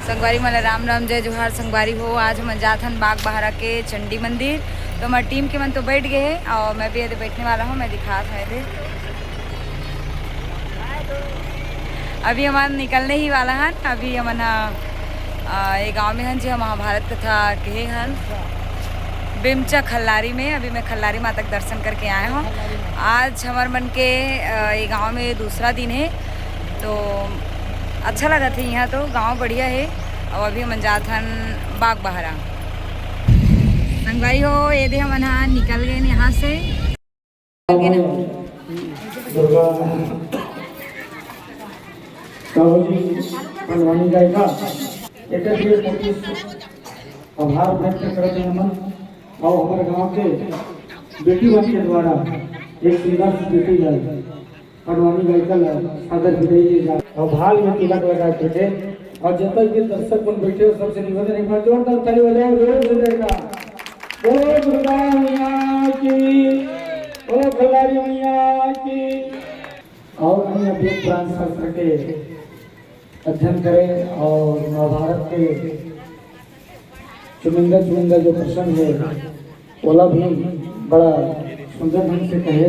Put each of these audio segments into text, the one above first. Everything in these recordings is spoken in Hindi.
संगवारी मला राम राम जय जोहार संगवारी हो। आज हम जात हन बाग बहारा के चंडी मंदिर। तो हमारी टीम के मन तो बैठ गए हैं और मैं भी इधर बैठने वाला हूँ। मैं दिखात हूँ इधर। अभी हम निकलने ही वाला हन। अभी हम ये गांव में हन जो महाभारत कथा कहे हन बिमचा खल्लारी में। अभी मैं खल्लारी माता का दर्शन करके आया हूँ। आज हमारे मन के ये गांव में दूसरा दिन है तो अच्छा लगा था। यहाँ तो गांव बढ़िया है। और अभी हम जात हन बाग बहारा संगवारी हो। ये दे हम निकल गए यहाँ से। आभार व्यक्त करते हैं मन और हमारे गांव के बेटी बन के द्वारा एक सुंदर सी बेटी है पटवानी गायिका सादर विदाई जा और भाल में तिलक लगाए थे। और जब तक भी दर्शक बन बैठे हो सबसे निवेदन है जोरदार ताली बजाओ जोर का। बोलो दुर्गा मैया की, बोलो खल्लारी मैया की। और अन्य वेद पुराण शास्त्र के अध्ययन करें और महाभारत के चुनिंदा जो प्रसंग है ओला भी बड़ा सुंदर ढंग से कहे।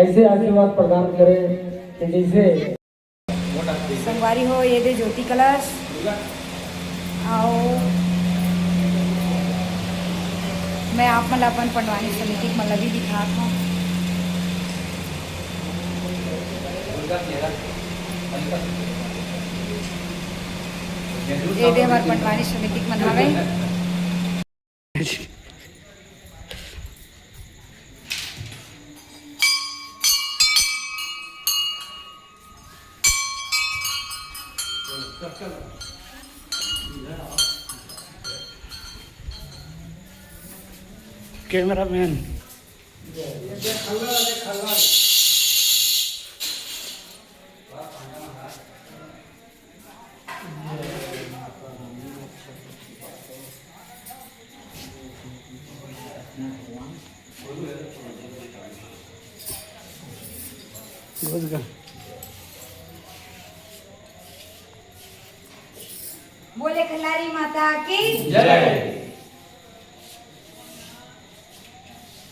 ऐसे आशीर्वाद प्रदान करें कि जैसे संगवारी हो। ये दे ज्योति कलश आओ। मैं आप मतलब अपन पंडवानी समिति मतलब भी दिखाता हूँ। ये दे हमारे पंडवानी समिति मनावे। कैमरा मैन बोले खल्लारी माता की जय।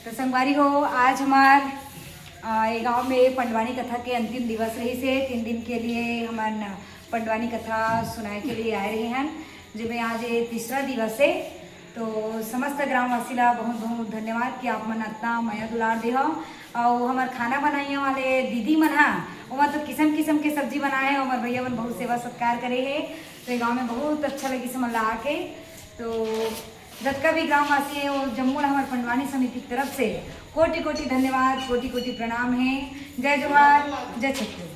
तो संगवारी हो। आज हमार ये गांव में पंडवानी कथा के अंतिम दिवस रही से 3 दिन के लिए हमार पंडवानी कथा सुनाए के लिए आए रहे हैं। जिसमें आज ये तीसरा दिवस है। तो समस्त ग्रामवासी ला बहुत बहुत धन्यवाद कि आप मन इतना माया दुलार दे हो। और हमार खाना बनाइए वाले दीदी मन वहाँ तो किस्म किस्म के सब्जी बनाए हैं। हमारे भैया मन बहुत सेवा सत्कार करे है। तो ये गाँव में बहुत अच्छा लगी से मन ला आके। तो जतका भी ग्रामवासी है वो जम्मू हमारे पंडवानी समिति की तरफ से कोटि कोटि धन्यवाद, कोटि कोटि प्रणाम है। जय जोहार, जय छत्तीसगढ़।